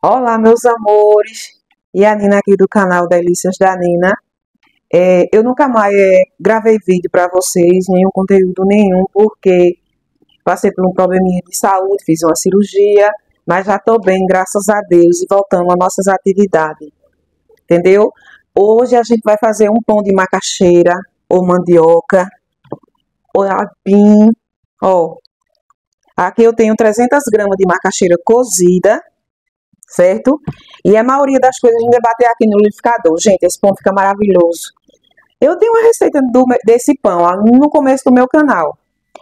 Olá, meus amores, e a Nina aqui do canal Delícias da Nina. Eu nunca mais gravei vídeo para vocês, nenhum conteúdo nenhum, porque passei por um probleminha de saúde, fiz uma cirurgia, mas já estou bem, graças a Deus, e voltando às nossas atividades, entendeu? Hoje a gente vai fazer um pão de macaxeira, ou mandioca, ou aipim, ó. Aqui eu tenho 300 gramas de macaxeira cozida, certo? E a maioria das coisas a gente vai bater aqui no liquidificador. Gente, esse pão fica maravilhoso. Eu tenho uma receita desse pão ó, no começo do meu canal.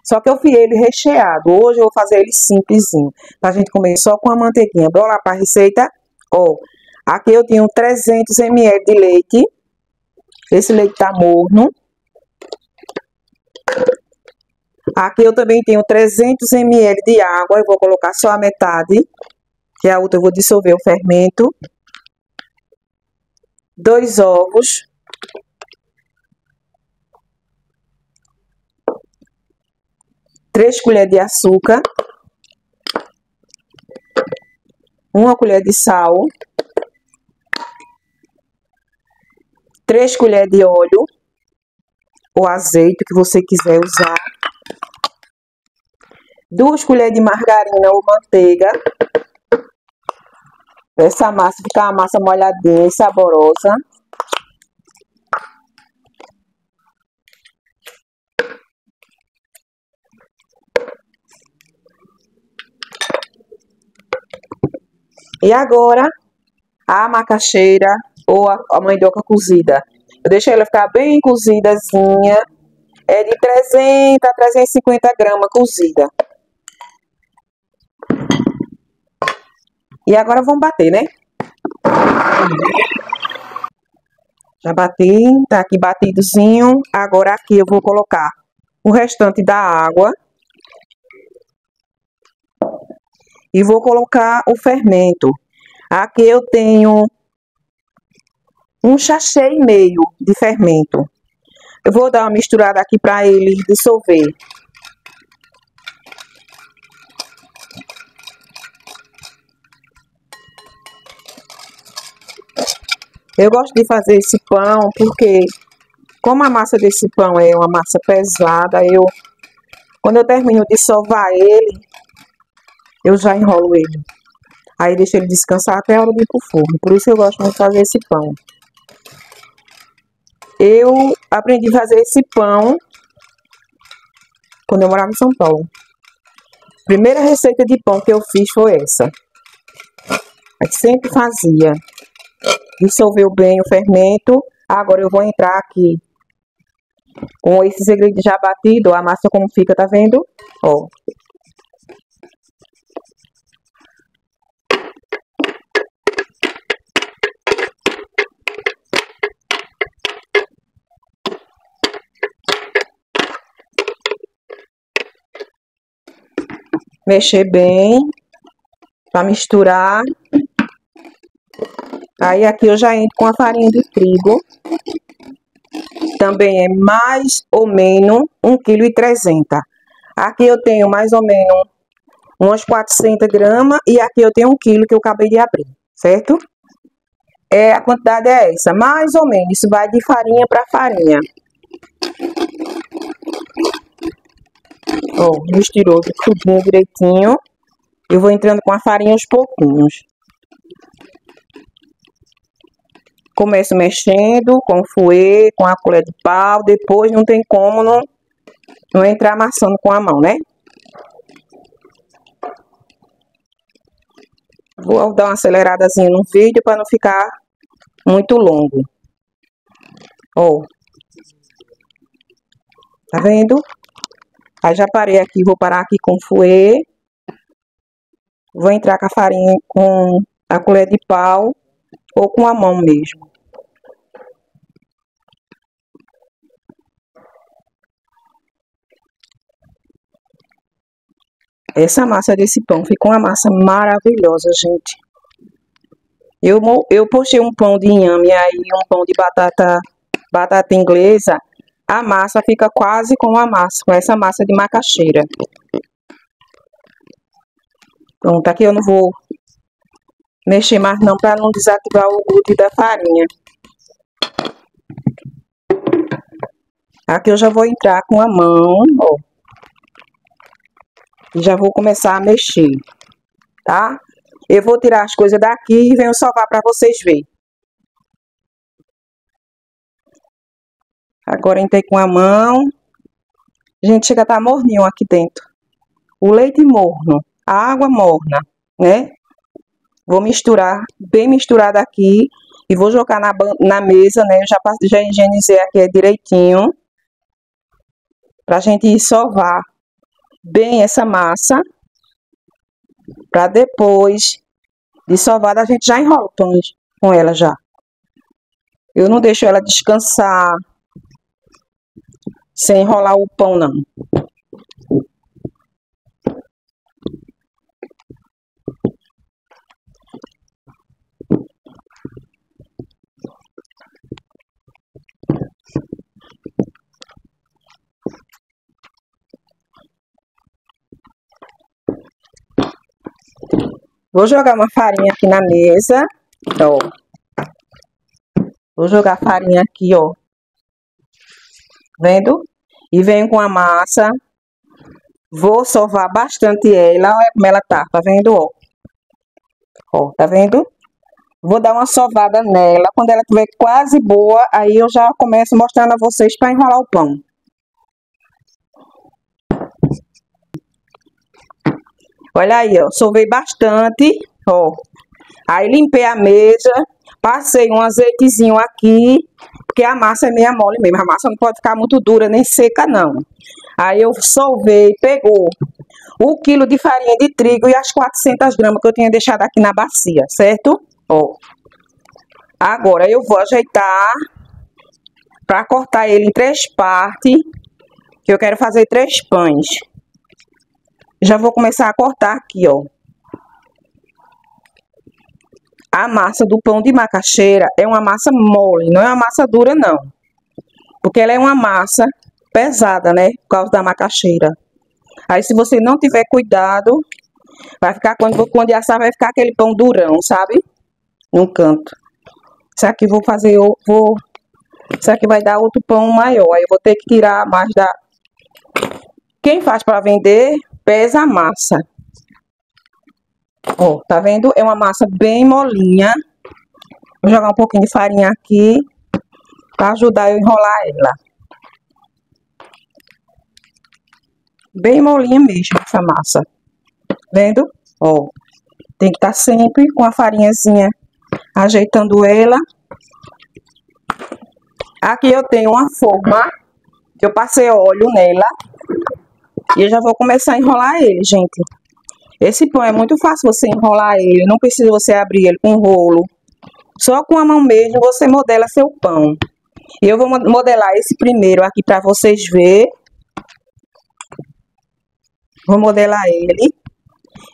Só que eu fiz ele recheado. Hoje eu vou fazer ele simplesinho. Pra gente comer só com a manteiguinha. Bora lá pra receita? Ó, aqui eu tenho 300 ml de leite. Esse leite tá morno. Aqui eu também tenho 300 ml de água. Eu vou colocar só a metade, que a outra eu vou dissolver o fermento. 2 ovos. 3 colheres de açúcar. 1 colher de sal. 3 colheres de óleo ou azeite, que você quiser usar. 2 colheres de margarina ou manteiga. Essa massa fica uma massa molhadinha e saborosa. E agora, a macaxeira ou a mandioca cozida. Eu deixei ela ficar bem cozidazinha. É de 300 a 350 gramas cozida. E agora vamos bater, né? Já bati, tá aqui batidozinho. Agora aqui eu vou colocar o restante da água. E vou colocar o fermento. Aqui eu tenho 1,5 sachê de fermento. Eu vou dar uma misturada aqui para ele dissolver. Eu gosto de fazer esse pão porque, como a massa desse pão é uma massa pesada, quando eu termino de sovar ele, eu já enrolo ele. Aí deixo ele descansar até a hora de ir pro forno. Por isso eu gosto muito de fazer esse pão. Eu aprendi a fazer esse pão quando eu morava em São Paulo. A primeira receita de pão que eu fiz foi essa. A gente sempre fazia. Dissolveu bem o fermento. Agora eu vou entrar aqui com esses ingredientes já batidos. A massa como fica, tá vendo? Ó. Mexer bem para misturar. Aí aqui eu já entro com a farinha de trigo. Também é mais ou menos 1,3 kg. Aqui eu tenho mais ou menos umas 400 gramas. E aqui eu tenho 1 kg que eu acabei de abrir, certo? A quantidade é essa, mais ou menos. Isso vai de farinha para farinha. Ó, misturou tudo direitinho. Eu vou entrando com a farinha aos pouquinhos. Começo mexendo com o fouet, com a colher de pau. Depois não tem como não entrar amassando com a mão, né? Vou dar uma aceleradazinha no vídeo para não ficar muito longo. Ó. Tá vendo? Aí já parei aqui, vou parar aqui com o fouet. Vou entrar com a farinha com a colher de pau ou com a mão mesmo. Essa massa desse pão ficou uma massa maravilhosa, gente. Eu postei um pão de inhame aí, um pão de batata inglesa. A massa fica quase com essa massa de macaxeira. Pronto, aqui eu não vou mexer mais não, para não desativar o glúten da farinha. Aqui eu já vou entrar com a mão, ó. E já vou começar a mexer, tá? Eu vou tirar as coisas daqui e venho sovar para vocês verem. Agora entrei com a mão. Gente, chega a estar morninho aqui dentro. O leite morno, a água morna, né? Vou misturar, bem misturado aqui. E vou jogar na mesa, né? Eu já higienizei aqui direitinho. Pra gente sovar bem essa massa. Pra depois de sovada a gente já enrola o pão com ela já. Eu não deixo ela descansar sem enrolar o pão, não. Vou jogar uma farinha aqui na mesa, ó. Vou jogar a farinha aqui, ó. Vendo? E venho com a massa. Vou sovar bastante ela. Olha como ela tá vendo, ó? Ó, tá vendo? Vou dar uma sovada nela. Quando ela estiver quase boa, aí eu já começo mostrando a vocês para enrolar o pão. Olha aí, ó, sovei bastante, ó. Aí limpei a mesa, passei um azeitezinho aqui, porque a massa é meio mole mesmo. A massa não pode ficar muito dura nem seca, não. Aí eu solvei, pegou o quilo de farinha de trigo e as 400 gramas que eu tinha deixado aqui na bacia, certo? Ó. Agora eu vou ajeitar para cortar ele em 3 partes, que eu quero fazer 3 pães. Já vou começar a cortar aqui, ó. A massa do pão de macaxeira é uma massa mole, não é uma massa dura, não. Porque ela é uma massa pesada, né? Por causa da macaxeira. Aí, se você não tiver cuidado, vai ficar, quando assar, vai ficar aquele pão durão, sabe? Num canto. Isso aqui vou fazer, isso aqui vai dar outro pão maior. Aí eu vou ter que tirar mais da... Quem faz para vender, pesa a massa. Ó, tá vendo? É uma massa bem molinha. Vou jogar um pouquinho de farinha aqui para ajudar eu a enrolar ela. Bem molinha mesmo essa massa. Vendo? Ó, tem que estar sempre com a farinhazinha ajeitando ela. Aqui eu tenho uma forma que eu passei óleo nela. E eu já vou começar a enrolar ele, gente. Esse pão é muito fácil você enrolar ele. Não precisa você abrir ele com rolo. Só com a mão mesmo você modela seu pão. E eu vou modelar esse primeiro aqui para vocês verem. Vou modelar ele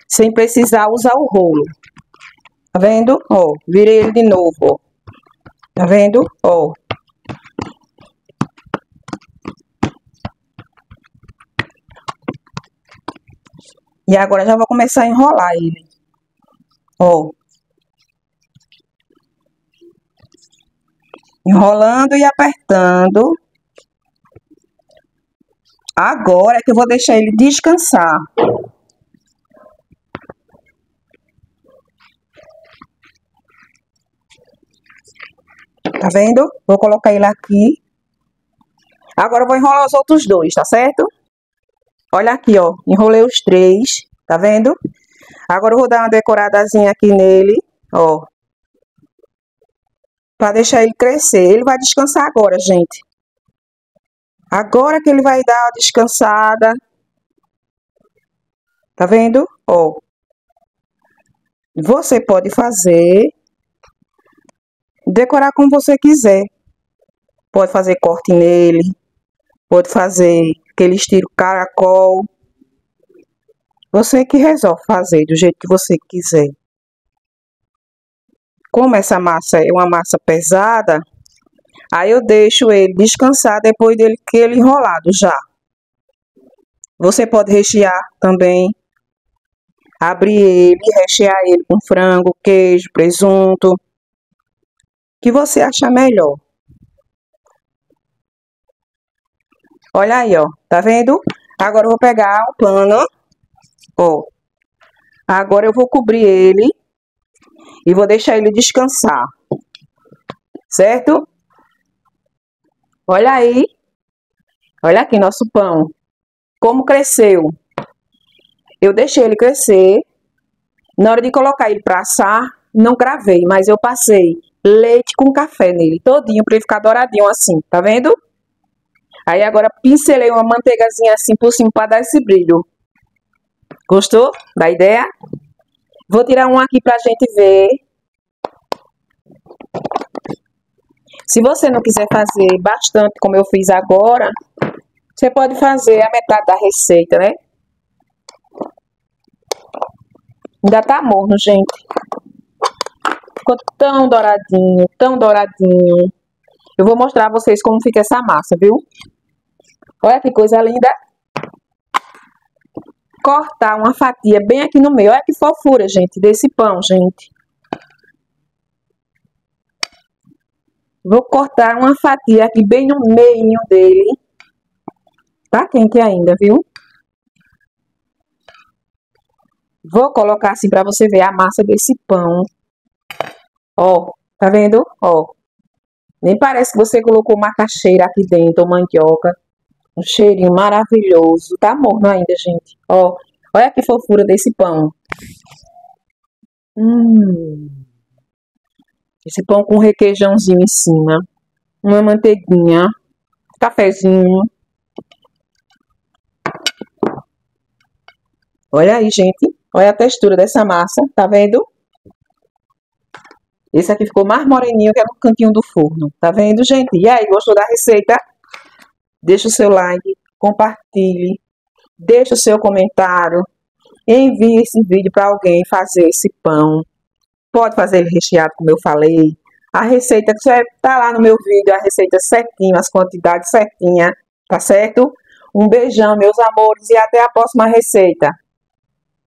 sem precisar usar o rolo. Tá vendo? Ó, virei ele de novo, ó. Tá vendo? Ó. E agora já vou começar a enrolar ele. Ó. Enrolando e apertando. Agora é que eu vou deixar ele descansar. Tá vendo? Vou colocar ele aqui. Agora eu vou enrolar os outros dois, tá certo? Olha aqui, ó. Enrolei os 3, tá vendo? Agora eu vou dar uma decoradazinha aqui nele, ó. Pra deixar ele crescer. Ele vai descansar agora, gente. Agora que ele vai dar uma descansada. Tá vendo? Ó. Você pode fazer... decorar como você quiser. Pode fazer corte nele. Pode fazer aquele estilo caracol. Você que resolve fazer do jeito que você quiser. Como essa massa é uma massa pesada, aí eu deixo ele descansar depois dele que ele enrolado já. Você pode rechear também abrir ele, rechear ele com frango, queijo, presunto. O que você acha melhor? Olha aí, ó. Tá vendo? Agora eu vou pegar o pano, ó. Agora eu vou cobrir ele e vou deixar ele descansar. Certo? Olha aí. Olha aqui nosso pão. Como cresceu. Eu deixei ele crescer. Na hora de colocar ele para assar, não gravei, mas eu passei leite com café nele, todinho, para ele ficar douradinho assim, tá vendo? Aí agora pincelei uma manteigazinha assim por cima para dar esse brilho. Gostou da ideia? Vou tirar um aqui pra gente ver. Se você não quiser fazer bastante como eu fiz agora, você pode fazer a metade da receita, né? Ainda tá morno, gente. Ficou tão douradinho, tão douradinho. Eu vou mostrar a vocês como fica essa massa, viu? Olha que coisa linda. Cortar uma fatia bem aqui no meio. Olha que fofura, gente, desse pão, gente. Vou cortar uma fatia aqui bem no meio dele. Tá quente ainda, viu? Vou colocar assim pra você ver a massa desse pão. Ó, tá vendo? Ó. Nem parece que você colocou macaxeira aqui dentro, ou mandioca. Um cheirinho maravilhoso. Tá morno ainda, gente. Ó, olha que fofura desse pão. Esse pão com requeijãozinho em cima. Uma manteiguinha. Cafezinho. Olha aí, gente. Olha a textura dessa massa. Tá vendo? Esse aqui ficou mais moreninho que é no cantinho do forno. Tá vendo, gente? E aí, gostou da receita? Deixa o seu like, compartilhe, deixa o seu comentário, envie esse vídeo para alguém fazer esse pão. Pode fazer ele recheado, como eu falei. A receita que tá lá no meu vídeo, a receita certinha, as quantidades certinhas, tá certo? Um beijão, meus amores, e até a próxima receita.